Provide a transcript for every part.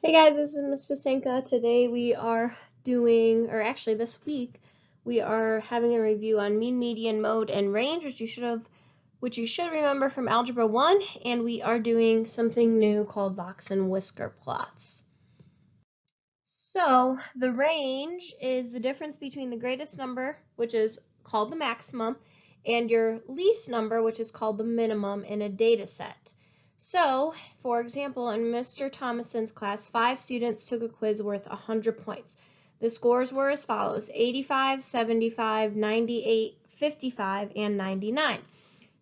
Hey guys, this is Ms. Pasenka. Today we are doing, or actually this week, we are having a review on mean, median, mode, and range, which you should remember from Algebra 1, and we are doing something new called box and whisker plots. So the range is the difference between the greatest number, which is called the maximum, and your least number, which is called the minimum in a data set. So, for example, in Mr. Thomason's class, 5 students took a quiz worth 100 points. The scores were as follows: 85, 75, 98, 55, and 99.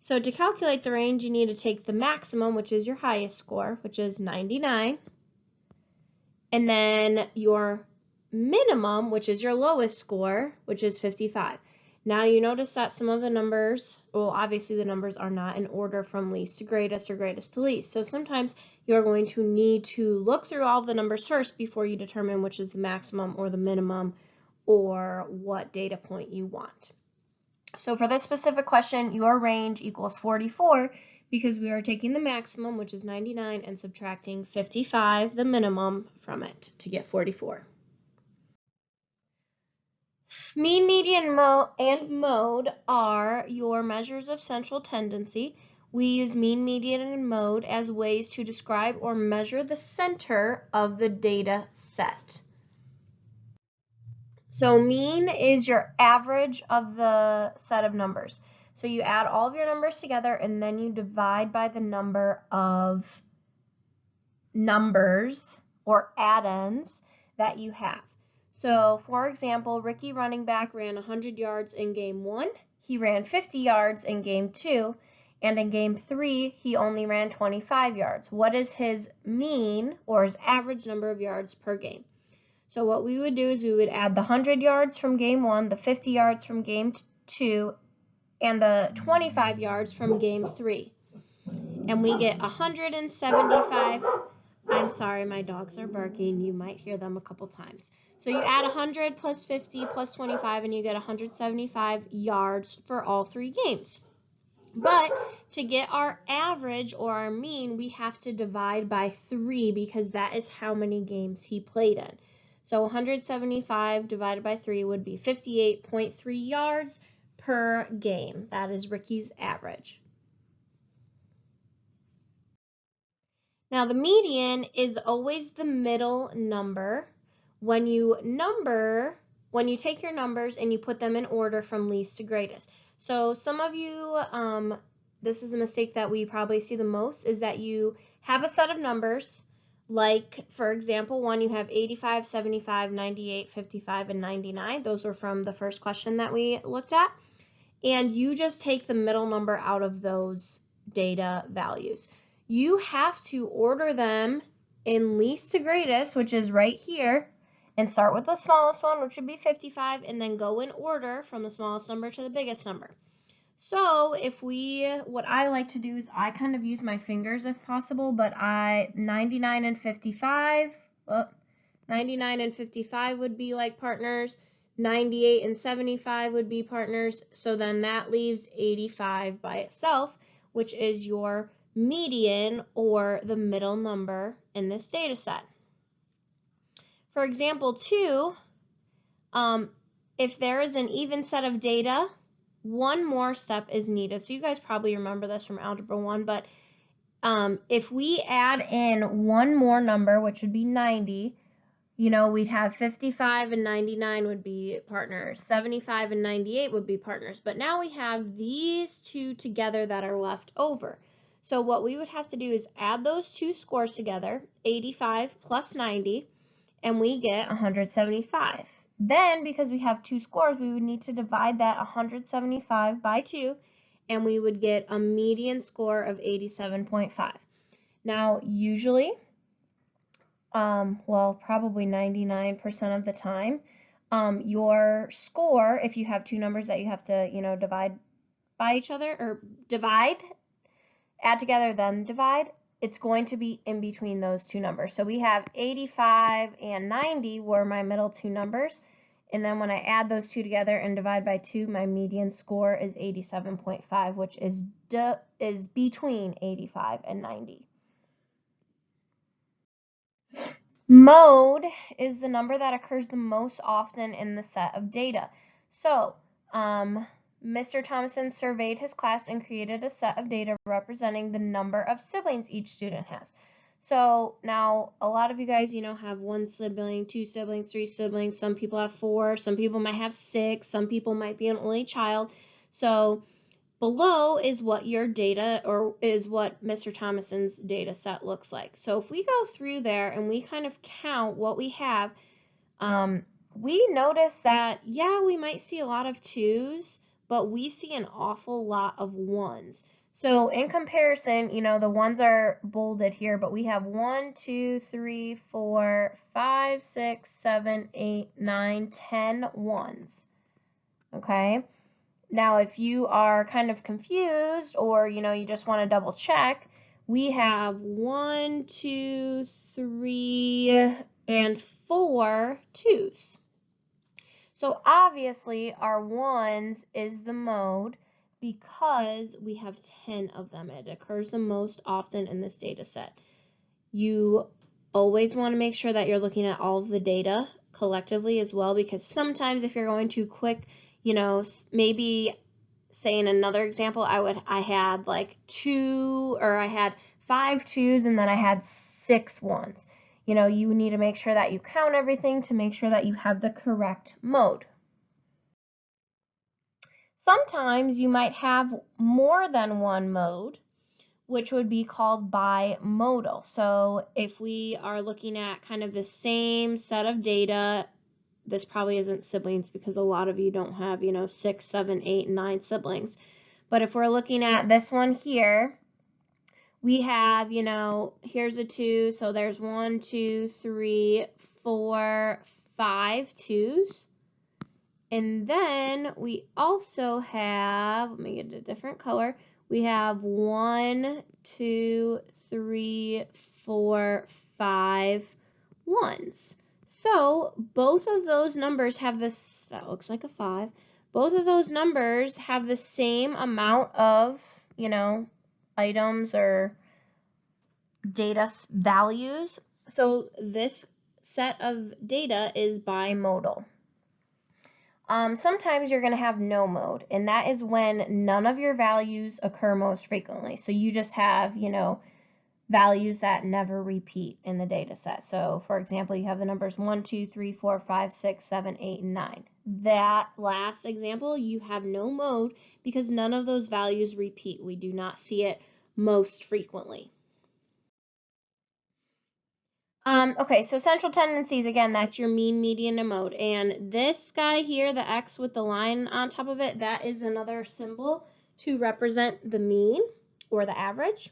So to calculate the range, you need to take the maximum, which is your highest score, which is 99, and then your minimum, which is your lowest score, which is 55. Now you notice that some of the numbers, well, obviously the numbers are not in order from least to greatest or greatest to least. So sometimes you're going to need to look through all the numbers first before you determine which is the maximum or the minimum or what data point you want. So for this specific question, your range equals 44 because we are taking the maximum, which is 99, and subtracting 55, the minimum, from it to get 44. Mean, median, and mode are your measures of central tendency. We use mean, median, and mode as ways to describe or measure the center of the data set. So mean is your average of the set of numbers. So you add all of your numbers together and then you divide by the number of numbers or add-ins that you have. So for example, Ricky running back ran 100 yards in game 1. He ran 50 yards in game 2. And in game 3, he only ran 25 yards. What is his mean or his average number of yards per game? So what we would do is we would add the 100 yards from game 1, the 50 yards from game 2, and the 25 yards from game 3. And we get 175. I'm sorry, my dogs are barking. You might hear them a couple times. So you add 100 plus 50 plus 25, and you get 175 yards for all 3 games. But to get our average or our mean, we have to divide by 3 because that is how many games he played in. So 175 divided by 3 would be 58.3 yards per game. That is Ricky's average. Now the median is always the middle number. When you take your numbers and you put them in order from least to greatest. So some of you, this is a mistake that we probably see the most, is that you have a set of numbers, like for example, you have 85, 75, 98, 55, and 99. Those are from the first question that we looked at. And you just take the middle number out of those data values. You have to order them in least to greatest, which is right here, and start with the smallest one, which would be 55, and then go in order from the smallest number to the biggest number. So what I like to do is I kind of use my fingers if possible, but 99 and 55 would be like partners. 98 and 75 would be partners. So then that leaves 85 by itself, which is your median or the middle number in this data set. For example, 2, if there is an even set of data, one more step is needed. So you guys probably remember this from Algebra 1, but if we add in one more number, which would be 90, we'd have 55 and 99 would be partners, 75 and 98 would be partners, but now we have these two together that are left over. So what we would have to do is add those two scores together, 85 plus 90, and we get 175. Then, because we have two scores, we would need to divide that 175 by 2, and we would get a median score of 87.5. Now, usually, probably 99% of the time, your score, if you have two numbers that you have to, divide by each other, or add together, then divide, it's going to be in between those two numbers. So we have 85 and 90 were my middle two numbers. And then when I add those two together and divide by 2, my median score is 87.5, which is between 85 and 90. Mode is the number that occurs the most often in the set of data. So, Mr. Thomason surveyed his class and created a set of data representing the number of siblings each student has. So now a lot of you guys, have 1 sibling, 2 siblings, 3 siblings. Some people have 4. Some people might have 6. Some people might be an only child. So below is what your data, or is what Mr. Thomason's data set looks like. So if we go through there and we kind of count what we have, we notice that, yeah, we might see a lot of 2s, but we see an awful lot of 1s. So in comparison, the 1s are bolded here, but we have 1, 2, 3, 4, 5, 6, 7, 8, 9, 10 1s. Okay? Now, if you are kind of confused, or you just want to double check, we have 1, 2, 3, and 4 2s. So obviously our 1s is the mode because we have 10 of them. It occurs the most often in this data set. You always want to make sure that you're looking at all of the data collectively as well, because sometimes if you're going too quick, maybe say in another example, I had like 2, or I had 5 2s and then I had 6 1s. You need to make sure that you count everything to make sure that you have the correct mode. Sometimes you might have more than one mode, which would be called bimodal. So if we are looking at kind of the same set of data, this probably isn't siblings because a lot of you don't have, 6, 7, 8, 9 siblings. But if we're looking at this one here, we have, here's a 2, so there's 1, 2, 3, 4, 5 2s. And then we also have, let me get a different color, we have 1, 2, 3, 4, 5 1s. So both of those numbers have this, that looks like a 5. Both of those numbers have the same amount of, items or data values. So this set of data is bimodal. Sometimes you're going to have no mode, and that is when none of your values occur most frequently. So you just have, values that never repeat in the data set. So for example, you have the numbers 1, 2, 3, 4, 5, 6, 7, 8, and 9. That last example, you have no mode because none of those values repeat. We do not see it most frequently. Okay, so central tendencies, again, that's your mean, median, and mode. And this guy here, the X with the line on top of it, that is another symbol to represent the mean or the average.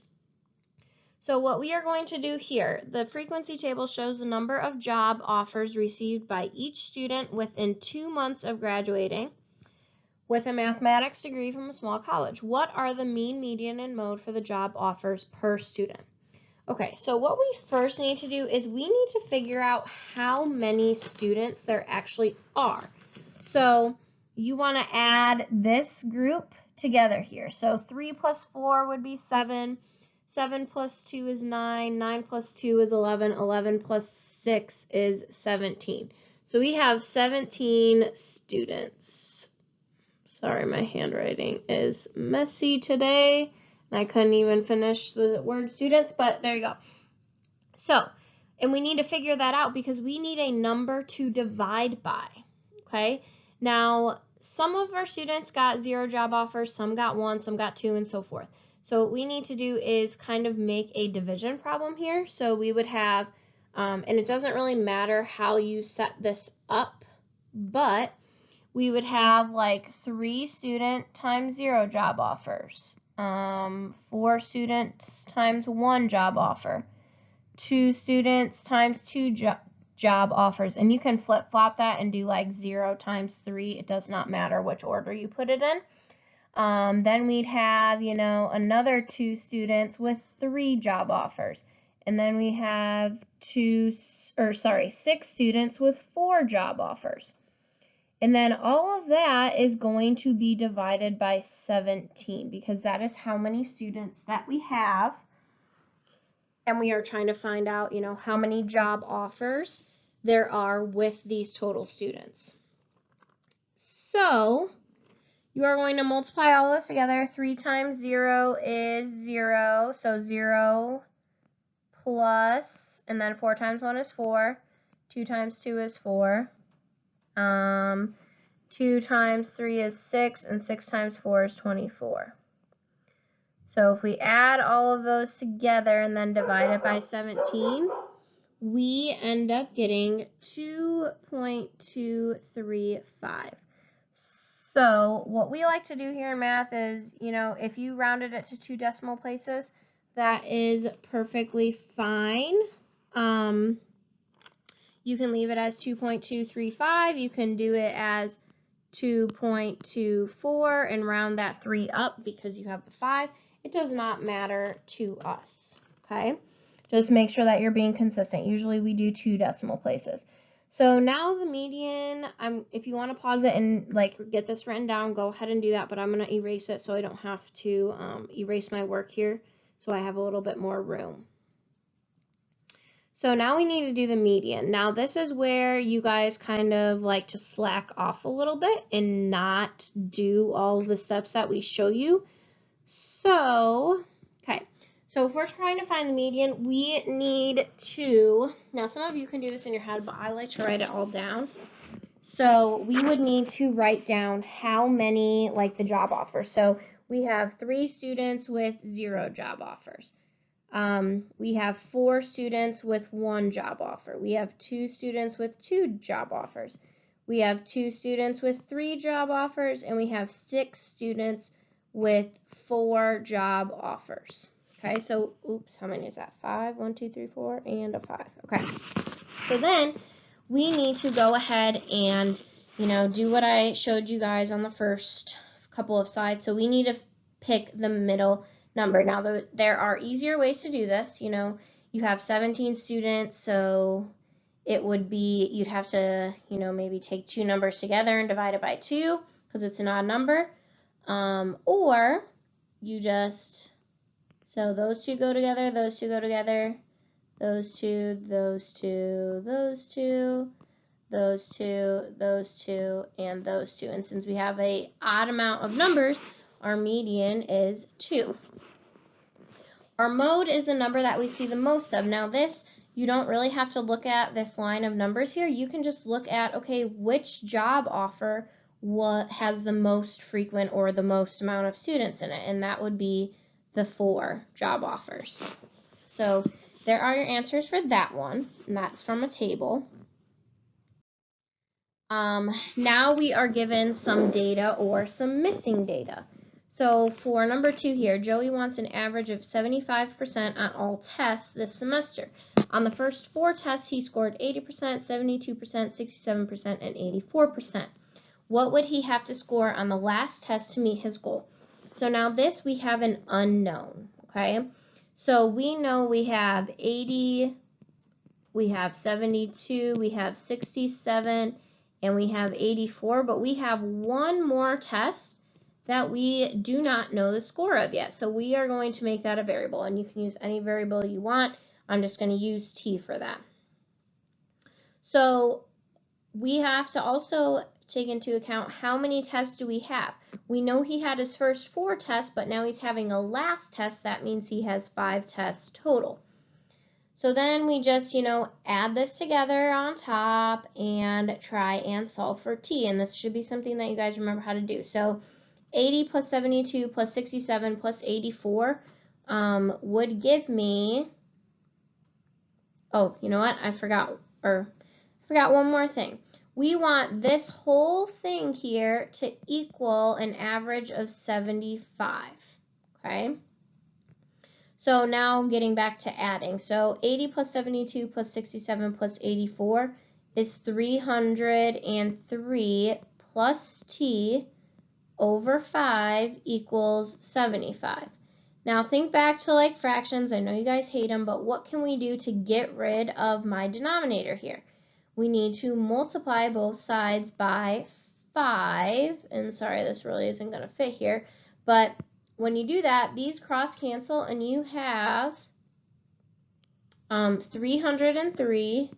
So what we are going to do here, the frequency table shows the number of job offers received by each student within 2 months of graduating with a mathematics degree from a small college. What are the mean, median, and mode for the job offers per student? Okay, so what we first need to do is we need to figure out how many students there actually are. So you want to add this group together here. So 3 plus 4 would be 7. 7 plus 2 is 9. 9 plus 2 is 11. 11 plus 6 is 17. So we have 17 students. Sorry, my handwriting is messy today. I couldn't even finish the word students, but there you go. So, and we need to figure that out because we need a number to divide by, okay? Now, some of our students got 0 job offers, some got 1, some got 2, and so forth. So what we need to do is kind of make a division problem here. So we would have, and it doesn't really matter how you set this up, but we would have like 3 student times 0 job offers. 4 students times 1 job offer, 2 students times 2 job offers, and you can flip-flop that and do like 0 times 3. It does not matter which order you put it in. Then we'd have, another 2 students with 3 job offers, and then we have 6 students with 4 job offers. And then all of that is going to be divided by 17 because that is how many students that we have. and we are trying to find out, how many job offers there are with these total students. So you are going to multiply all this together. 3 times 0 is 0, so 0 plus, and then 4 times 1 is 4. 2 times 2 is 4. 2 times 3 is 6, and 6 times 4 is 24. So if we add all of those together and then divide it by 17, we end up getting 2.235. So what we like to do here in math is, if you rounded it to 2 decimal places, that is perfectly fine. You can leave it as 2.235. You can do it as 2.24 and round that 3 up because you have the 5. It does not matter to us, okay? Just make sure that you're being consistent. Usually we do 2 decimal places. So now the median, if you want to pause it and get this written down, go ahead and do that, but I'm going to erase it so I don't have to erase my work here, so I have a little bit more room. So now we need to do the median. Now this is where you guys kind of like to slack off a little bit and not do all the steps that we show you. So, okay. So if we're trying to find the median, we need to, now some of you can do this in your head, but I like to write it all down. So we would need to write down how many, the job offers. So we have 3 students with 0 job offers. We have 4 students with 1 job offer. We have 2 students with 2 job offers. We have 2 students with 3 job offers, and we have 6 students with 4 job offers. Okay, so, oops, how many is that? 5, 1, 2, 3, 4, and a 5. Okay, so then we need to go ahead and, do what I showed you guys on the first couple of slides. So we need to pick the middle number. Now, there are easier ways to do this. You have 17 students, so it would be, you'd have to, maybe take 2 numbers together and divide it by 2 because it's an odd number. Or you just, so those 2 go together, those 2 go together, those 2, those 2, those 2, those 2, those 2, and those 2. And since we have an odd amount of numbers, our median is 2. Our mode is the number that we see the most of. Now this, you don't really have to look at this line of numbers here. You can just look at, okay, which job offer has the most frequent or the most amount of students in it, and that would be the 4 job offers. So there are your answers for that one, and that's from a table. Now we are given some data or some missing data. So for number 2 here, Joey wants an average of 75% on all tests this semester. On the first 4 tests, he scored 80%, 72%, 67%, and 84%. What would he have to score on the last test to meet his goal? So now this, we have an unknown, okay? So we know we have 80, we have 72, we have 67, and we have 84, but we have one more test that we do not know the score of yet. So we are going to make that a variable, and you can use any variable you want. I'm just going to use t for that. So we have to also take into account how many tests do we have. We know he had his first 4 tests, but now he's having a last test. That means he has 5 tests total. So then we just, add this together on top and try and solve for t. And this should be something that you guys remember how to do. So 80 plus 72 plus 67 plus 84 would give me, oh, you know what? I forgot one more thing. We want this whole thing here to equal an average of 75, okay? So now getting back to adding. So 80 plus 72 plus 67 plus 84 is 303 plus t over 5 equals 75. Now think back to fractions. I know you guys hate them, but what can we do to get rid of my denominator here? We need to multiply both sides by 5. And sorry, this really isn't going to fit here, but when you do that, these cross cancel and you have 303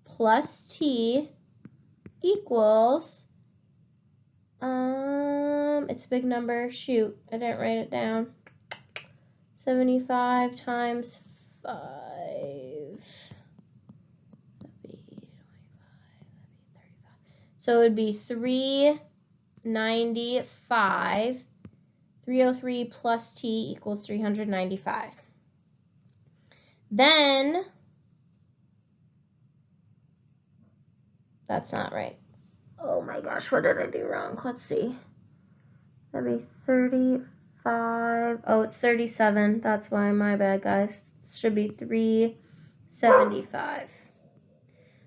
plus t equals, it's a big number, shoot, I didn't write it down, 75 times 5, so it would be 395, 303 plus t equals 395. Then, that's not right. Oh my gosh, what did I do wrong? Let's see. That'd be 35. Oh, it's 37. That's why, my bad, guys. It should be 375.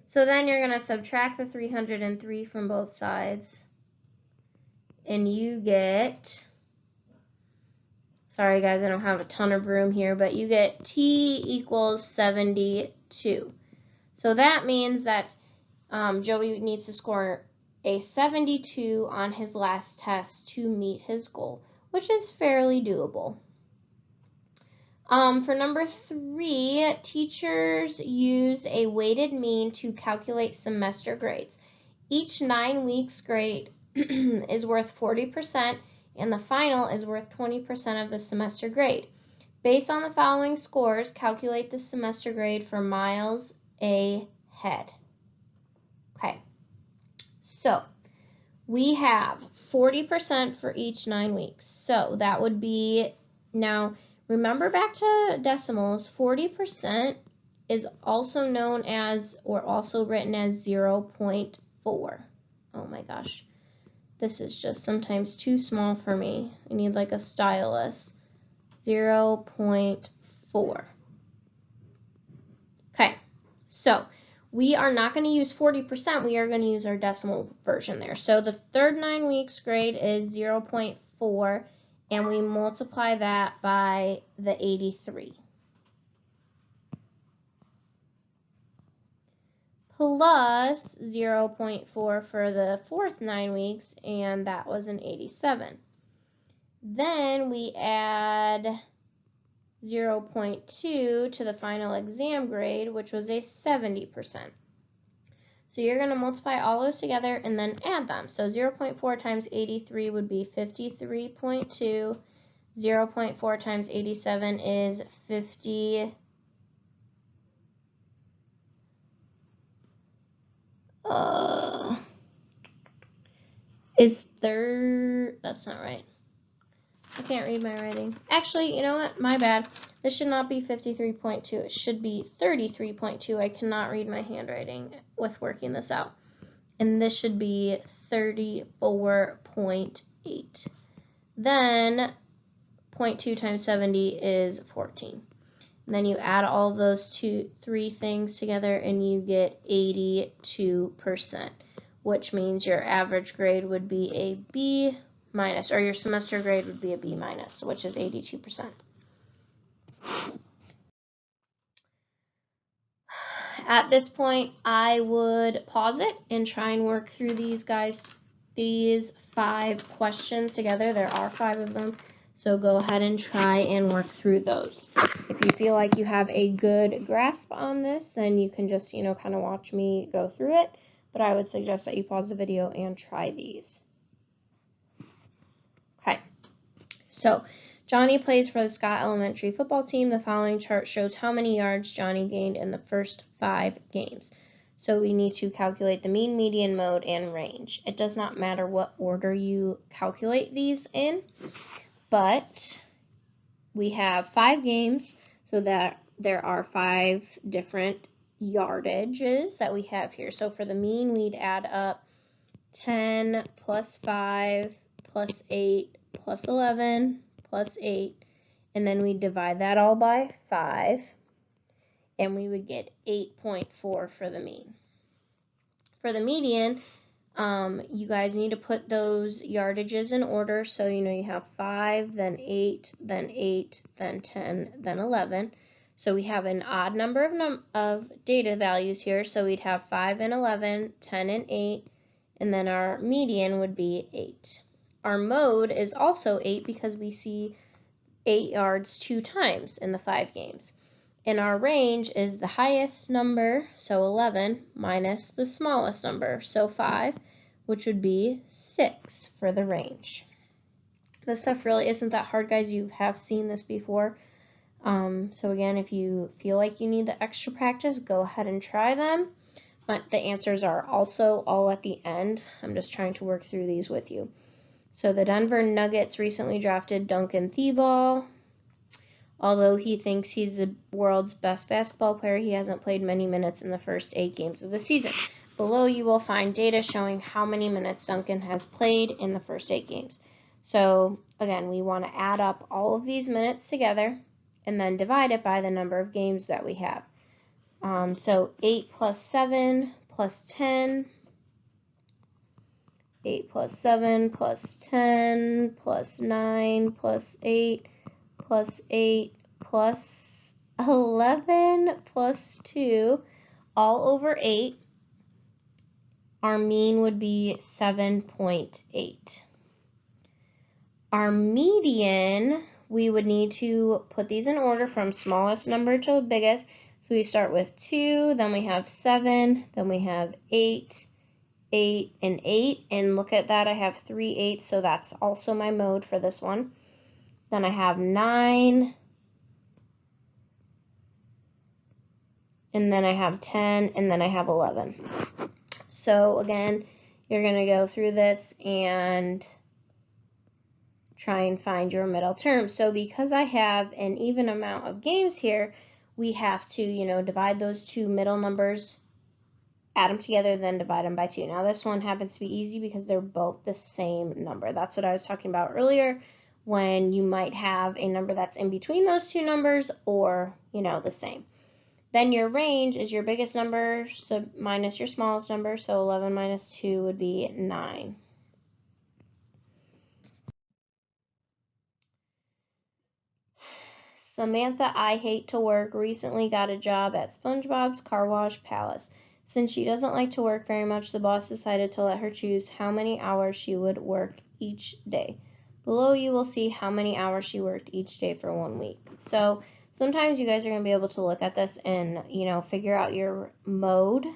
So then you're going to subtract the 303 from both sides. And you get, sorry guys, I don't have a ton of room here, but you get t equals 72. So that means that Joey needs to score a 72 on his last test to meet his goal, which is fairly doable. For number 3, teachers use a weighted mean to calculate semester grades. Each 9 weeks grade is worth 40%, and the final is worth 20% of the semester grade. Based on the following scores, calculate the semester grade for miles ahead. Okay, so we have 40% for each 9 weeks. So that would be, now remember back to decimals, 40% is also known as, or also written as 0.4. Oh my gosh, this is just sometimes too small for me. I need like a stylus. 0.4. Okay, so we are not going to use 40%, we are going to use our decimal version there. So the third 9 weeks grade is 0.4, and we multiply that by the 83. Plus 0.4 for the fourth 9 weeks, and that was an 87. Then we add 0.2 to the final exam grade, which was a 70%. So you're going to multiply all those together and then add them. So 0.4 times 83 would be 53.2. 0.4 times 87 is 50. That's not right. I can't read my writing. Actually, you know what? My bad. This should not be 53.2. It should be 33.2. I cannot read my handwriting with working this out. And this should be 34.8. Then 0.2 times 70 is 14. And then you add all those three things together and you get 82%, which means your average grade would be a B minus, or your semester grade would be a B minus, which is 82%. At this point, I would pause it and try and work through these 5 questions together. There are 5 of them, so go ahead and try and work through those. If you feel like you have a good grasp on this, then you can just, kind of watch me go through it, but I would suggest that you pause the video and try these. Okay, so Johnny plays for the Scott Elementary football team. The following chart shows how many yards Johnny gained in the first 5 games. So we need to calculate the mean, median, mode, and range. It does not matter what order you calculate these in, but we have 5 games, so that there are 5 different yardages that we have here. So for the mean, we'd add up 10 plus 5 plus 8 plus 11 plus 8, and then we divide that all by 5, and we would get 8.4 for the mean. For the median, you guys need to put those yardages in order. So, you have 5, then 8, then 8, then 10, then 11. So we have an odd number of data values here. So we'd have 5 and 11, 10 and 8, and then our median would be 8. Our mode is also 8 because we see 8 yards 2 times in the 5 games. And our range is the highest number, so 11, minus the smallest number, so 5, which would be 6 for the range. This stuff really isn't that hard, guys. You have seen this before. So again, if you feel like you need the extra practice, go ahead and try them. But the answers are also all at the end. I'm just trying to work through these with you. So the Denver Nuggets recently drafted Duncan Thibault. Although he thinks he's the world's best basketball player, he hasn't played many minutes in the first 8 games of the season. Below you will find data showing how many minutes Duncan has played in the first 8 games. So again, we want to add up all of these minutes together and then divide it by the number of games that we have. So 8 plus 7 plus 10, 8 plus 7 plus 10 plus 9 plus 8 plus 8 plus 11 plus 2, all over 8. Our mean would be 7.8. Our median, we would need to put these in order from smallest number to biggest. So we start with 2, then we have 7, then we have 8, 8, and 8. And look at that, I have 3 8s, so that's also my mode for this one. Then I have 9, and then I have 10, and then I have 11. So again, you're going to go through this and try and find your middle term. So because I have an even amount of games here, we have to, divide those two middle numbers, add them together, then divide them by 2. Now this one happens to be easy because they're both the same number. That's what I was talking about earlier, when you might have a number that's in between those two numbers or, the same. Then your range is your biggest number, so minus your smallest number, so 11 minus 2 would be 9. Samantha, I hate to work, recently got a job at SpongeBob's Car Wash Palace. Since she doesn't like to work very much, the boss decided to let her choose how many hours she would work each day. Below you will see how many hours she worked each day for 1 week. So sometimes you guys are going to be able to look at this and, figure out your mode.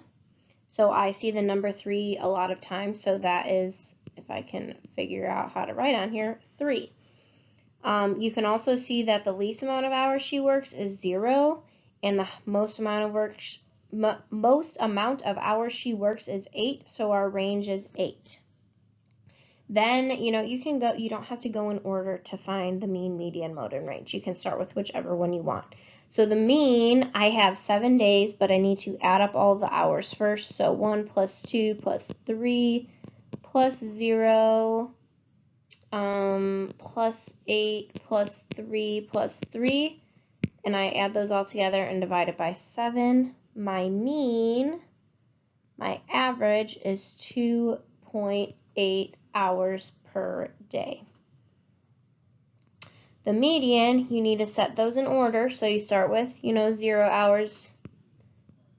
So I see the number 3 a lot of times, so that is, if I can figure out how to write on here, 3. You can also see that the least amount of hours she works is 0, and the most amount of hours she works is 8, so our range is 8. Then, you don't have to go in order to find the mean, median, mode, and range. You can start with whichever one you want. So the mean, I have 7 days, but I need to add up all the hours first. So 1 plus 2 plus 3 plus 0 plus 8 plus 3 plus 3. And I add those all together and divide it by 7. My mean, my average is 2.8 hours per day. The median, you need to set those in order. So you start with, 0 hours,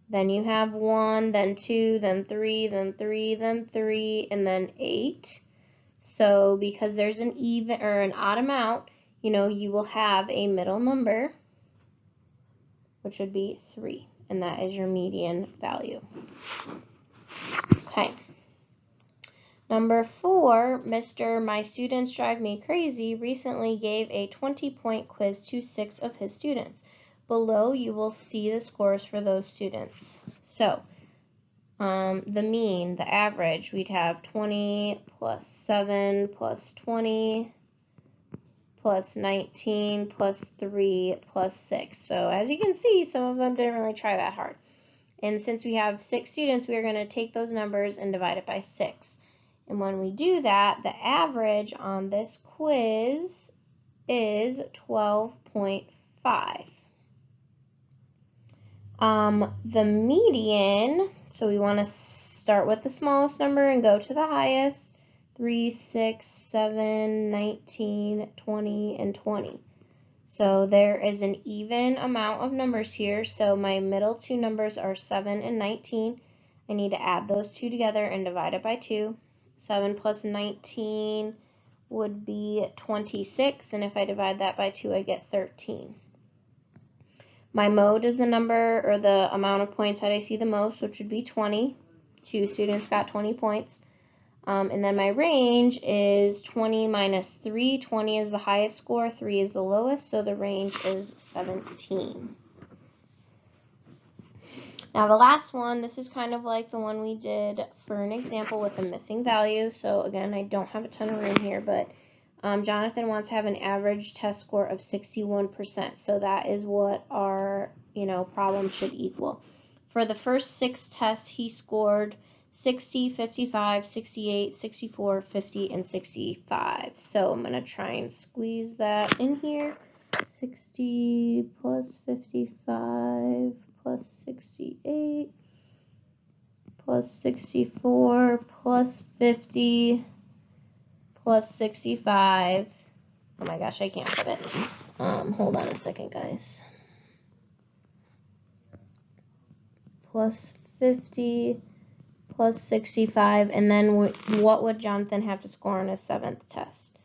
then you have 1, then 2, then 3, then 3, then 3, and then 8. So because there's an even or an odd amount, you will have a middle number, which would be 3, and that is your median value. Okay. Number 4, Mr. My Students Drive Me Crazy recently gave a 20-point quiz to 6 of his students. Below you will see the scores for those students. So the mean, the average, we'd have 20 plus 7 plus 20 plus 19 plus 3 plus 6. So as you can see, some of them didn't really try that hard. And since we have 6 students, we are going to take those numbers and divide it by 6. And when we do that, the average on this quiz is 12.5. The median, so we want to start with the smallest number and go to the highest, 3, 6, 7, 19, 20, and 20. So there is an even amount of numbers here, so my middle 2 numbers are 7 and 19. I need to add those 2 together and divide it by 2. 7 plus 19 would be 26, and if I divide that by 2, I get 13. My mode is the number or the amount of points that I see the most, which would be 20. 2 students got 20 points. And then my range is 20 minus 3. 20 is the highest score, 3 is the lowest, so the range is 17. Now the last one, this is kind of like the one we did for an example with a missing value. So again, I don't have a ton of room here, but Jonathan wants to have an average test score of 61%. So that is what our, problem should equal. For the first 6 tests, he scored 60, 55, 68, 64, 50, and 65. So I'm going to try and squeeze that in here. 60 plus 55 plus 68 plus 64 plus 50 plus 65. Oh my gosh, I can't put it. Hold on a second, guys. Plus 50 plus 65, and then what would Jonathan have to score on his 7th test?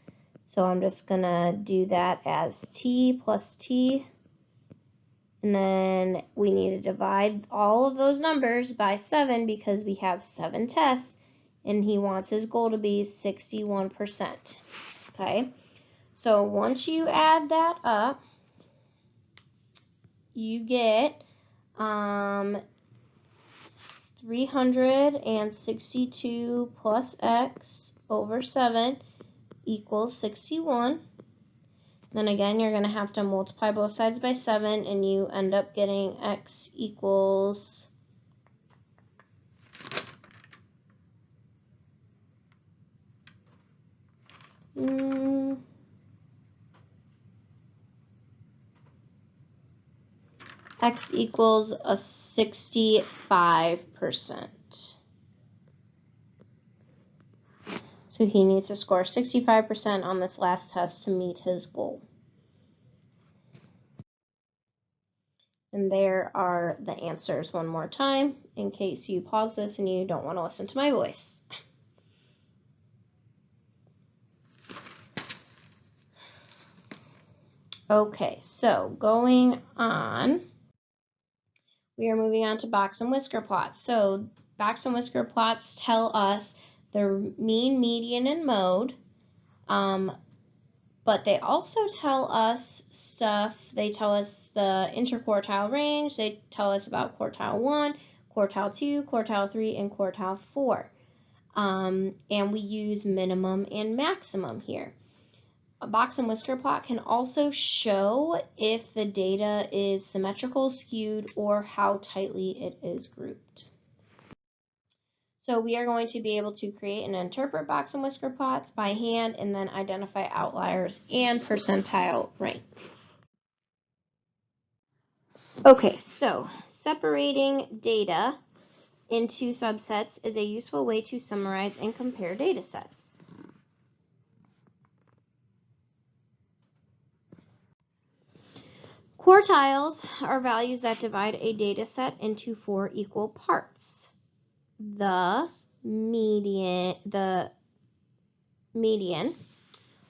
So I'm just gonna do that as t plus t, and then we need to divide all of those numbers by 7 because we have 7 tests, and he wants his goal to be 61%. Okay, so once you add that up, you get 362 plus x over 7 equals 61. Then again, you're going to have to multiply both sides by 7, and you end up getting x equals x equals a 65%. So he needs to score 65% on this last test to meet his goal. And there are the answers one more time, in case you pause this and you don't want to listen to my voice. Okay, so going on, we are moving on to box and whisker plots. So box and whisker plots tell us the mean, median, and mode, but they also tell us stuff. They tell us the interquartile range. They tell us about quartile 1, quartile 2, quartile 3, and quartile 4. And we use minimum and maximum here. A box and whisker plot can also show if the data is symmetrical, skewed, or how tightly it is grouped. So we are going to be able to create and interpret box and whisker plots by hand and then identify outliers and percentile rank. Okay, so separating data into subsets is a useful way to summarize and compare data sets. Quartiles are values that divide a data set into 4 equal parts. The median,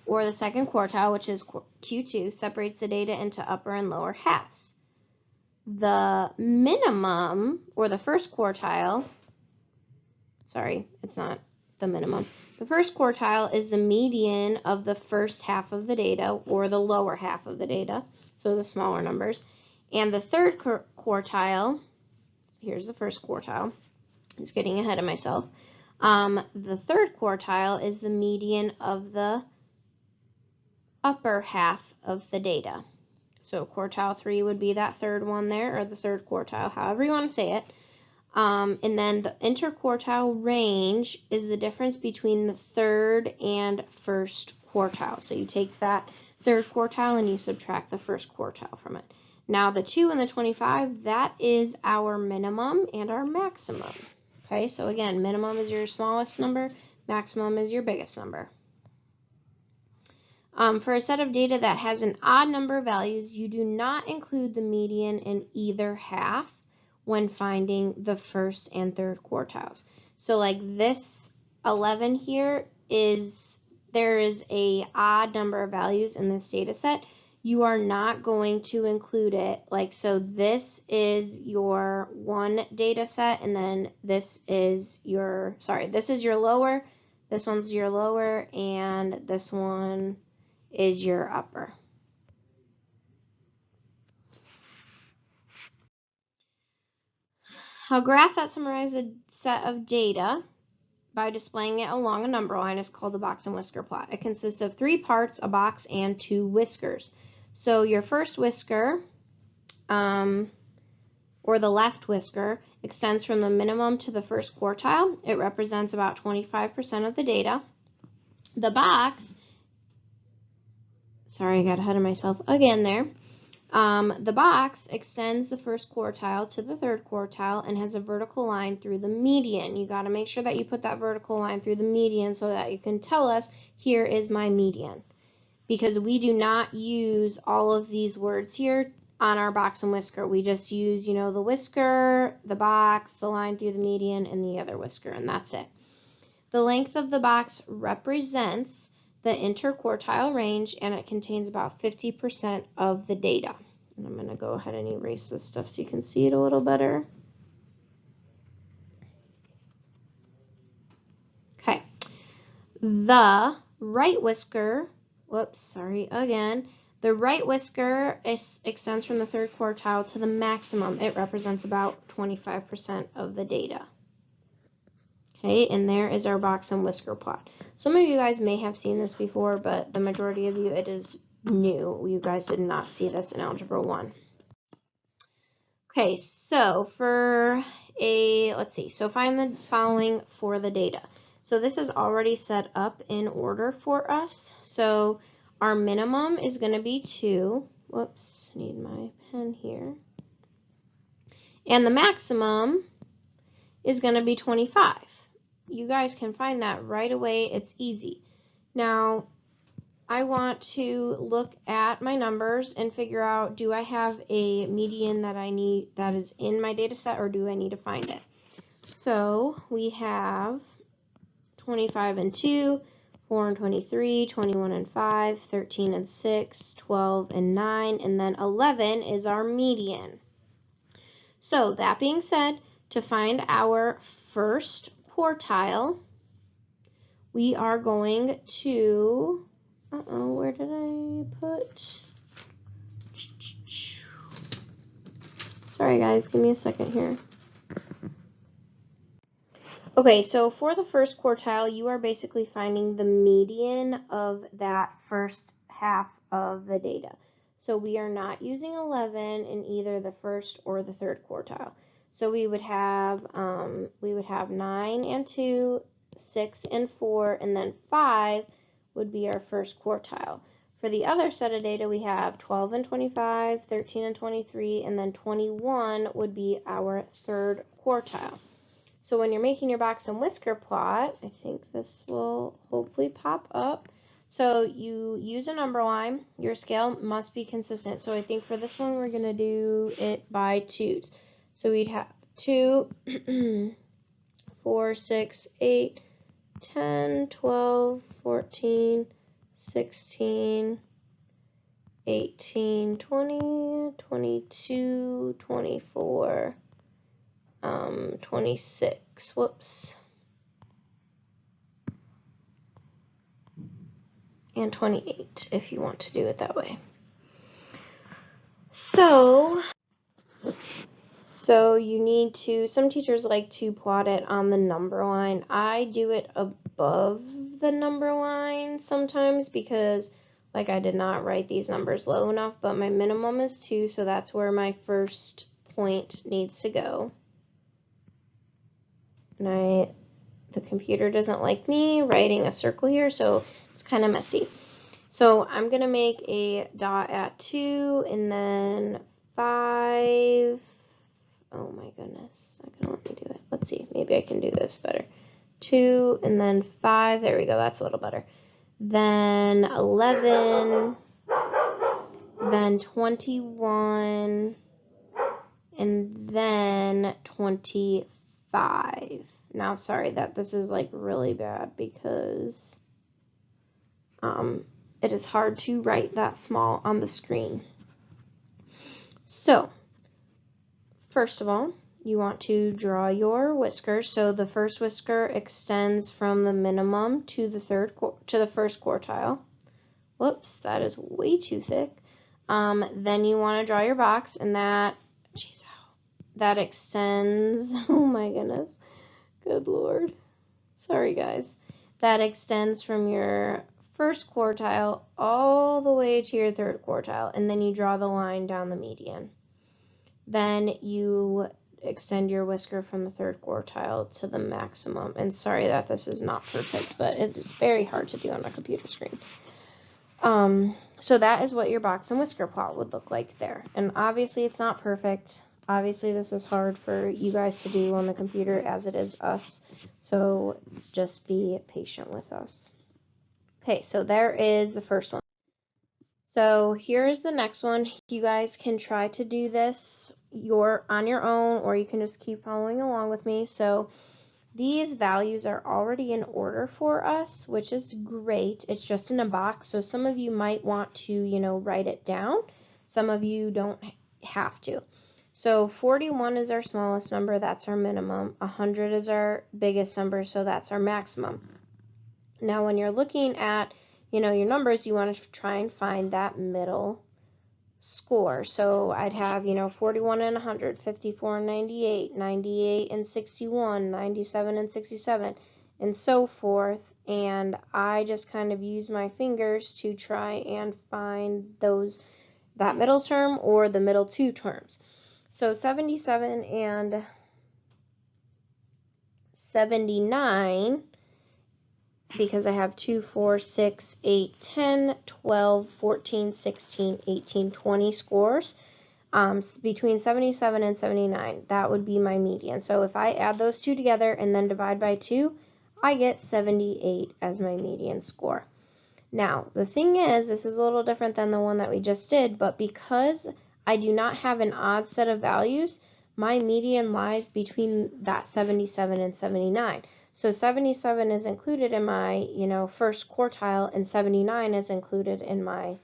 or the second quartile, which is Q2, separates the data into upper and lower halves. The minimum, or the first quartile, sorry, it's not the minimum. The first quartile is the median of the first half of the data, or the lower half of the data, so the smaller numbers. And the third quartile, here's the first quartile, I'm just getting ahead of myself. The third quartile is the median of the upper half of the data. So quartile 3 would be that third one there, or the third quartile, however you want to say it. And then the interquartile range is the difference between the third and first quartile. So you take that third quartile and you subtract the first quartile from it. Now the 2 and the 25, that is our minimum and our maximum. Okay, so again, minimum is your smallest number, maximum is your biggest number. For a set of data that has an odd number of values, you do not include the median in either half when finding the first and third quartiles. So like this 11 here there is a odd number of values in this data set. you are not going to include it. Like, so this is your one data set, and then this is your, this is your lower, this one's your lower, and this one is your upper. A graph that summarizes a set of data by displaying it along a number line is called the box and whisker plot. It consists of 3 parts, a box, and 2 whiskers. So your first whisker, or the left whisker, extends from the minimum to the first quartile. It represents about 25% of the data. The box, sorry, I got ahead of myself again there. The box extends the first quartile to the third quartile and has a vertical line through the median. You got to make sure that you put that vertical line through the median so that you can tell us, here is my median. Because we do not use all of these words here on our box and whisker. We just use, the whisker, the box, the line through the median, and the other whisker, and that's it. The length of the box represents the interquartile range, and it contains about 50% of the data. And I'm going to go ahead and erase this stuff so you can see it a little better. Okay. The right whisker, the right whisker extends from the third quartile to the maximum. It represents about 25% of the data. Okay, and there is our box and whisker plot. Some of you guys may have seen this before, but the majority of you, it is new. You guys did not see this in Algebra 1. Okay, so so find the following for the data. So this is already set up in order for us. So our minimum is going to be 2. Whoops, need my pen here. And the maximum is going to be 25. You guys can find that right away. It's easy. Now, I want to look at my numbers and figure out, do I have a median that I need that is in my data set, or do I need to find it? So we have 25 and 2, 4 and 23, 21 and 5, 13 and 6, 12 and 9, and then 11 is our median. So that being said, to find our first quartile, we are going to, where did I put? Sorry guys, give me a second here. Okay, so for the first quartile, you are basically finding the median of that first half of the data. So we are not using 11 in either the first or the third quartile. So we would have 9 and 2, 6 and 4, and then 5 would be our first quartile. For the other set of data, we have 12 and 25, 13 and 23, and then 21 would be our third quartile. So when you're making your box and whisker plot, I think this will hopefully pop up. So you use a number line. Your scale must be consistent. So I think for this one, we're going to do it by 2s. So we'd have 2, 4, 6, 8, 10, 12, 14, 16, 18, 20, 22, 24, 26, whoops, and 28 if you want to do it that way. So you need to, some teachers like to plot it on the number line. I do it above the number line sometimes because, like, I did not write these numbers low enough, but my minimum is 2, so that's where my first point needs to go. And the computer doesn't like me writing a circle here, so it's kind of messy. So I'm going to make a dot at 2 and then 5. Oh my goodness, I can let me do it. Let's see, maybe I can do this better. 2 and then 5. There we go, that's a little better. Then 11, then 21, and then 25. Now, sorry that this is like really bad because it is hard to write that small on the screen. So, first of all, you want to draw your whisker. So the first whisker extends from the minimum to the first quartile. Whoops, that is way too thick. Then you want to draw your box, and that extends. Oh my goodness, good lord. Sorry guys. That extends from your first quartile all the way to your third quartile, and then you draw the line down the median. Then you extend your whisker from the third quartile to the maximum. And sorry that this is not perfect, but it is very hard to do on a computer screen. So that is what your box and whisker plot would look like there. And obviously it's not perfect. Obviously this is hard for you guys to do on the computer as it is us. So just be patient with us. Okay, so there is the first one. So here's the next one. You guys can try to do this on your own, or you can just keep following along with me. So these values are already in order for us, which is great. It's just in a box, so some of you might want to, write it down. Some of you don't have to. So 41 is our smallest number, that's our minimum. 100 is our biggest number, so that's our maximum. Now when you're looking at your numbers, you want to try and find that middle score. So I'd have 41 and 100, 54 and 98, 98 and 61, 97 and 67, and so forth. And I just kind of use my fingers to try and find that middle term or the middle two terms. So 77 and 79, because I have 2, 4, 6, 8, 10, 12, 14, 16, 18, 20 scores. Between 77 and 79, that would be my median. So if I add those two together and then divide by 2, I get 78 as my median score. Now, the thing is, this is a little different than the one that we just did, but because I do not have an odd set of values, my median lies between that 77 and 79. So 77 is included in my, first quartile, and 79 is included in my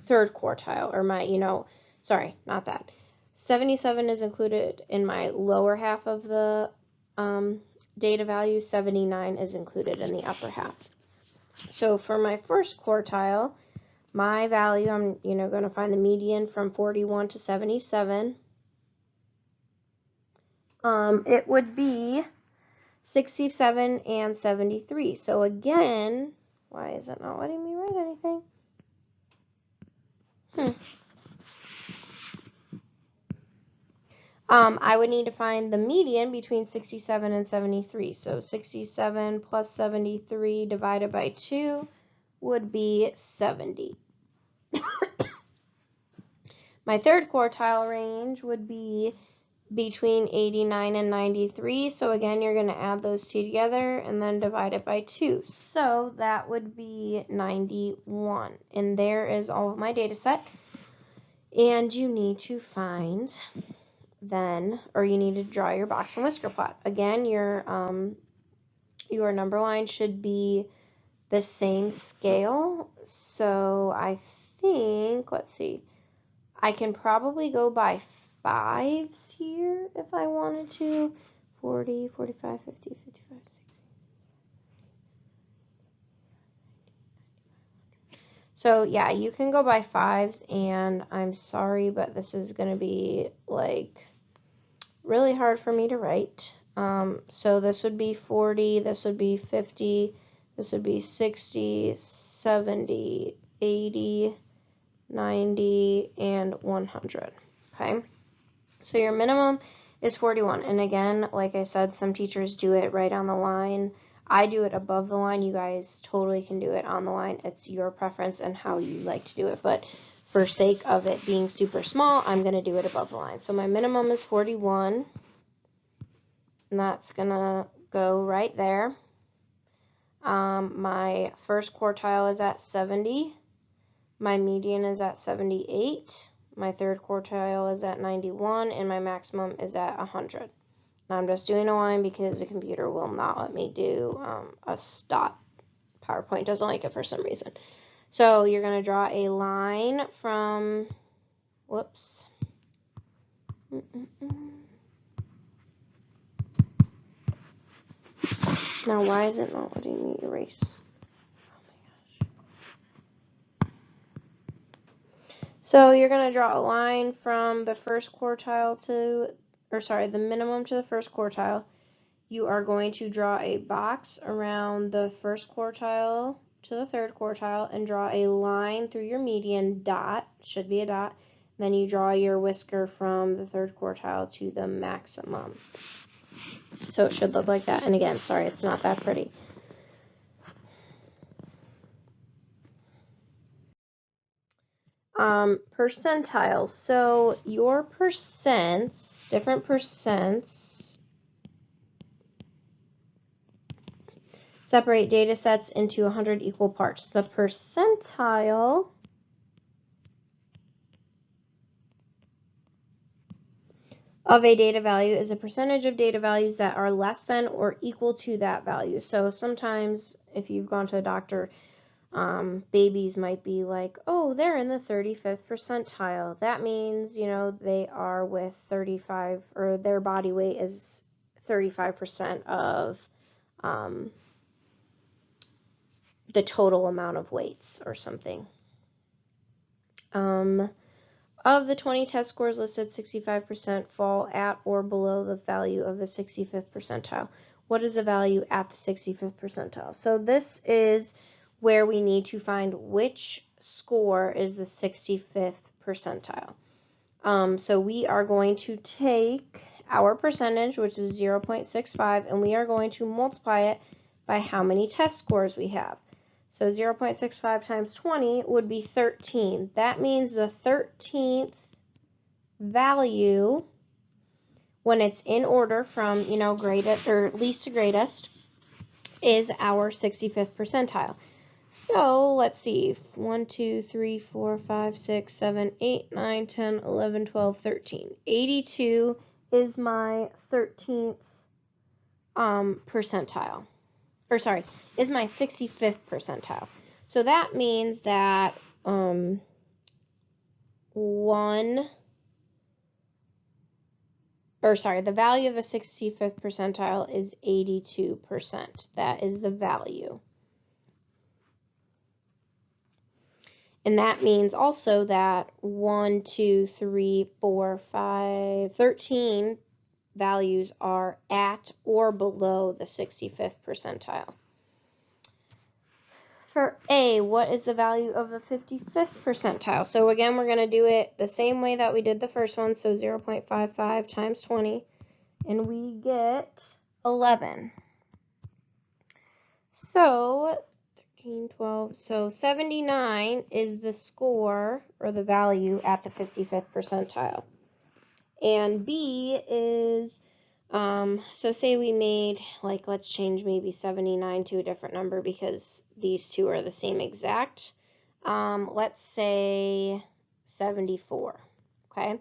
third quartile, or my, sorry, not that. 77 is included in my lower half of the data value. 79 is included in the upper half. So for my first quartile, my value, I'm, going to find the median from 41 to 77. It would be 67 and 73. So again, why is it not letting me write anything? I would need to find the median between 67 and 73. So 67 plus 73 divided by 2 would be 70. My third quartile range would be between 89 and 93. So again, you're going to add those two together and then divide it by 2. So that would be 91. And there is all of my data set. And you need to find you need to draw your box and whisker plot. Again, your number line should be the same scale. So I think, let's see, I can probably go by 5s here if I wanted to. 40, 45, 50, 55, 60. So yeah, you can go by 5s, and I'm sorry, but this is going to be like really hard for me to write. So this would be 40, this would be 50, this would be 60, 70, 80, 90, and 100. Okay, so your minimum is 41. And again, like I said, some teachers do it right on the line. I do it above the line. You guys totally can do it on the line. It's your preference and how you like to do it. But for sake of it being super small, I'm going to do it above the line. So my minimum is 41. And that's going to go right there. My first quartile is at 70. My median is at 78. My third quartile is at 91. And my maximum is at 100. I'm just doing a line because the computer will not let me do a dot PowerPoint doesn't like it for some reason. So you're going to draw a line from, whoops. Now why is it not letting me erase? Oh my gosh. So you're going to draw a line from the first quartile to, the minimum to the first quartile. You are going to draw a box around the first quartile to the third quartile and draw a line through your median dot, should be a dot. Then you draw your whisker from the third quartile to the maximum. So it should look like that. And again, sorry, it's not that pretty. Percentiles. So your percents, different percents, separate data sets into 100 equal parts. The percentile of a data value is a percentage of data values that are less than or equal to that value. So sometimes if you've gone to a doctor, babies might be like, oh, they're in the 35th percentile. That means, you know, they are with 35, or their body weight is 35% of the total amount of weights or something. Of the 20 test scores listed, 65% fall at or below the value of the 65th percentile. What is the value at the 65th percentile? So this is where we need to find which score is the 65th percentile. So we are going to take our percentage, which is 0.65, and we are going to multiply it by how many test scores we have. So 0.65 times 20 would be 13. That means the 13th value, when it's in order from, you know, greatest or least to greatest, is our 65th percentile. So let's see, 1, 2, 3, 4, 5, 6, 7, 8, 9, 10, 11, 12, 13. 82 is my 13th percentile. Or sorry, is my 65th percentile. So that means that the value of a 65th percentile is 82%. That is the value. And that means also that 1, 2, 3, 4, 5, 13 values are at or below the 65th percentile. For A, what is the value of the 55th percentile? So again, we're going to do it the same way that we did the first one, so 0.55 times 20, and we get 11. So 13, 12, so 79 is the score or the value at the 55th percentile. And B is, so say we made, like, let's change maybe 79 to a different number because these two are the same exact. Let's say 74, okay?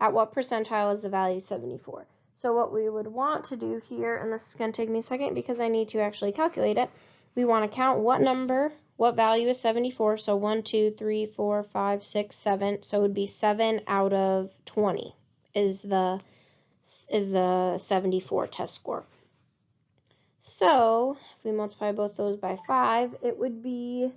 At what percentile is the value 74? So what we would want to do here, and this is going to take me a second because I need to actually calculate it, we want to count what value is 74, so 1, 2, 3, 4, 5, 6, 7, so it would be 7 out of 20 is the 74 test score. So if we multiply both those by 5, it would be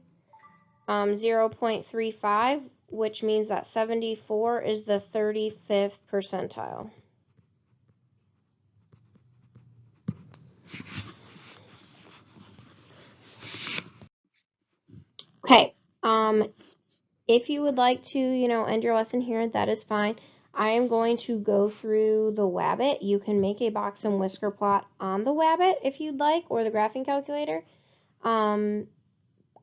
0.35, which means that 74 is the 35th percentile. Okay, if you would like to, you know, end your lesson here, that is fine. I am going to go through the Wabbit. You can make a box and whisker plot on the Wabbit if you'd like, or the graphing calculator. But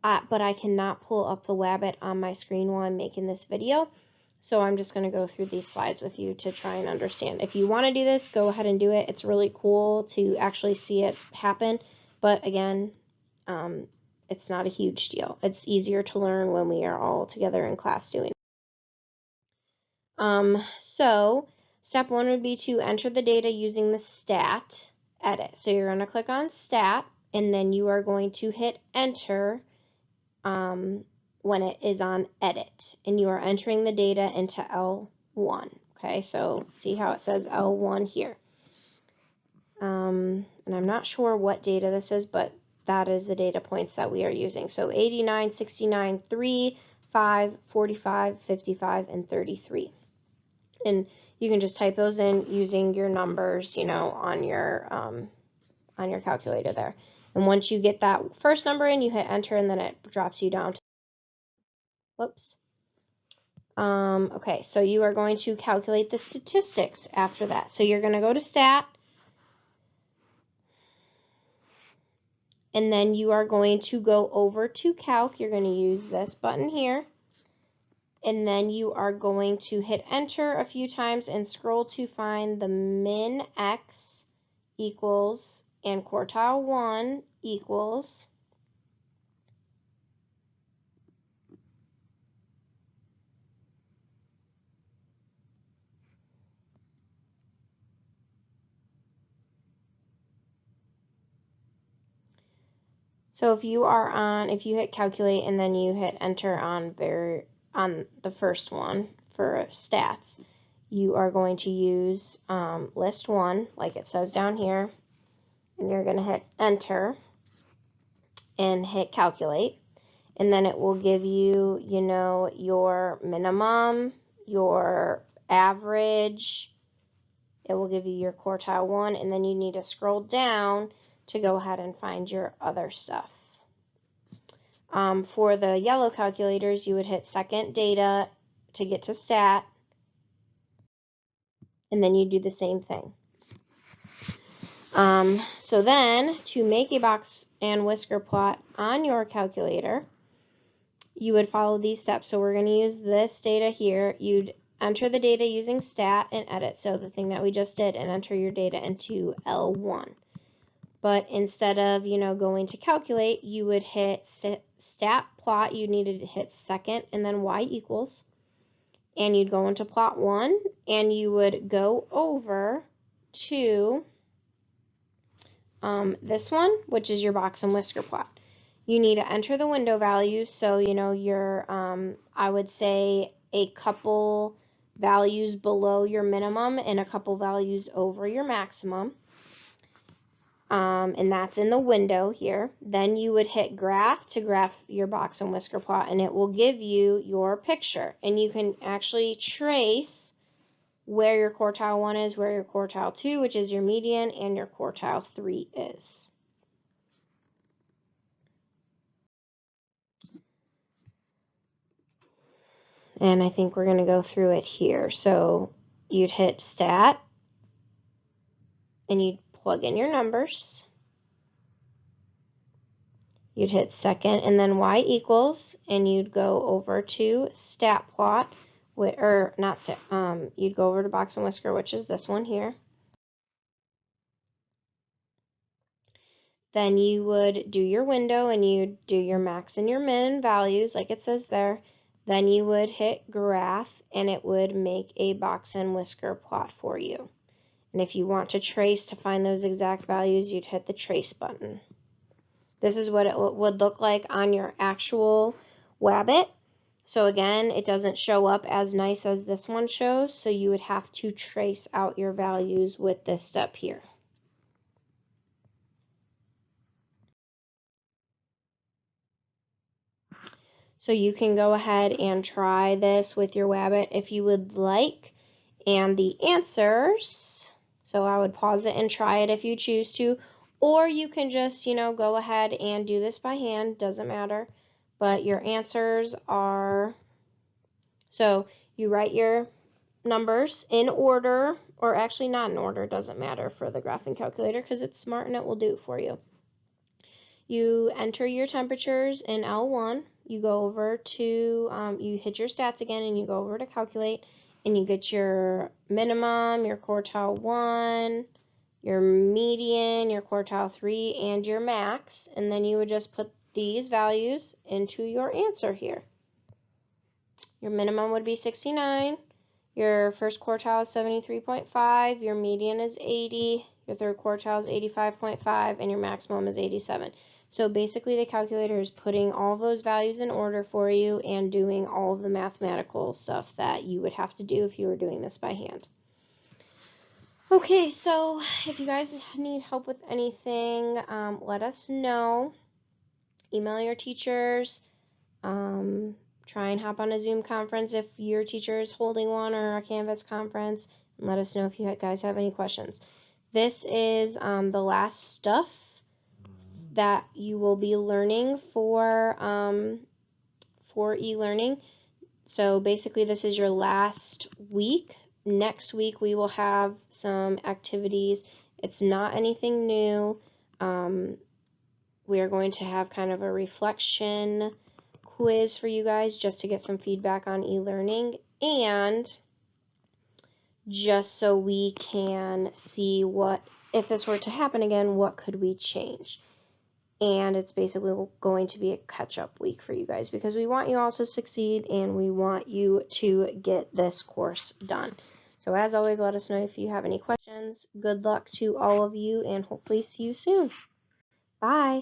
I cannot pull up the Wabbit on my screen while I'm making this video. So I'm just going to go through these slides with you to try and understand. If you want to do this, go ahead and do it. It's really cool to actually see it happen. But again, it's not a huge deal. It's easier to learn when we are all together in class doing it. So step 1 would be to enter the data using the stat edit. So you're going to click on stat, and then you are going to hit enter when it is on edit, and you are entering the data into L1. Okay, so see how it says L1 here. And I'm not sure what data this is, but that is the data points that we are using. So 89, 69, 3, 5, 45, 55, and 33. And you can just type those in using your numbers, you know, on your calculator there. And once you get that first number in, you hit enter, and then it drops you down to, whoops. Okay, so you are going to calculate the statistics after that. So you're going to go to stat, and then you are going to go over to calc. You're going to use this button here, and then you are going to hit enter a few times and scroll to find the min x equals and quartile 1 equals. So if you hit calculate and then you hit enter on the first one for stats, you are going to use list 1 like it says down here, and you're going to hit enter and hit calculate, and then it will give you, you know, your minimum, your average, it will give you your quartile 1, and then you need to scroll down to go ahead and find your other stuff. For the yellow calculators, you would hit second data to get to stat, and then you do the same thing. So then, to make a box and whisker plot on your calculator, you would follow these steps. So we're going to use this data here. You'd enter the data using stat and edit, so the thing that we just did, and enter your data into L1. But instead of, you know, going to calculate, you would hit stat plot. You needed to hit second and then y equals, and you'd go into plot 1, and you would go over to this one, which is your box and whisker plot. You need to enter the window value, so you know your I would say a couple values below your minimum and a couple values over your maximum. And that's in the window here. Then you would hit graph to graph your box and whisker plot, and it will give you your picture. And you can actually trace where your quartile 1 is, where your quartile 2, which is your median, and your quartile 3 is. And I think we're going to go through it here. So you'd hit stat, and you'd plug in your numbers. You'd hit second and then y equals, and you'd go over to stat plot, or not stat, you'd go over to box and whisker, which is this one here. Then you would do your window, and you'd do your max and your min values like it says there. Then you would hit graph, and it would make a box and whisker plot for you. And if you want to trace to find those exact values, you'd hit the trace button. This is what it would look like on your actual Wabbit. So again, it doesn't show up as nice as this one shows, so you would have to trace out your values with this step here. So you can go ahead and try this with your Wabbit if you would like. And the answers, so I would pause it and try it if you choose to, or you can just, you know, go ahead and do this by hand, doesn't matter. But your answers are, so you write your numbers in order, or actually not in order, doesn't matter for the graphing calculator because it's smart and it will do it for you. You enter your temperatures in L1, you go over to, you hit your stats again, and you go over to calculate, and you get your minimum, your quartile 1, your median, your quartile 3, and your max, and then you would just put these values into your answer here. Your minimum would be 69, your first quartile is 73.5, your median is 80, your third quartile is 85.5, and your maximum is 87. So basically the calculator is putting all those values in order for you and doing all of the mathematical stuff that you would have to do if you were doing this by hand. Okay, so if you guys need help with anything, let us know. Email your teachers. Try and hop on a Zoom conference if your teacher is holding one, or a Canvas conference, and let us know if you guys have any questions. This is the last stuff that you will be learning for e-learning. So basically this is your last week. Next week we will have some activities. It's not anything new. We are going to have kind of a reflection quiz for you guys just to get some feedback on e-learning, and just so we can see what, if this were to happen again, what could we change. And it's basically going to be a catch-up week for you guys because we want you all to succeed and we want you to get this course done. So as always, let us know if you have any questions. Good luck to all of you and hopefully see you soon. Bye.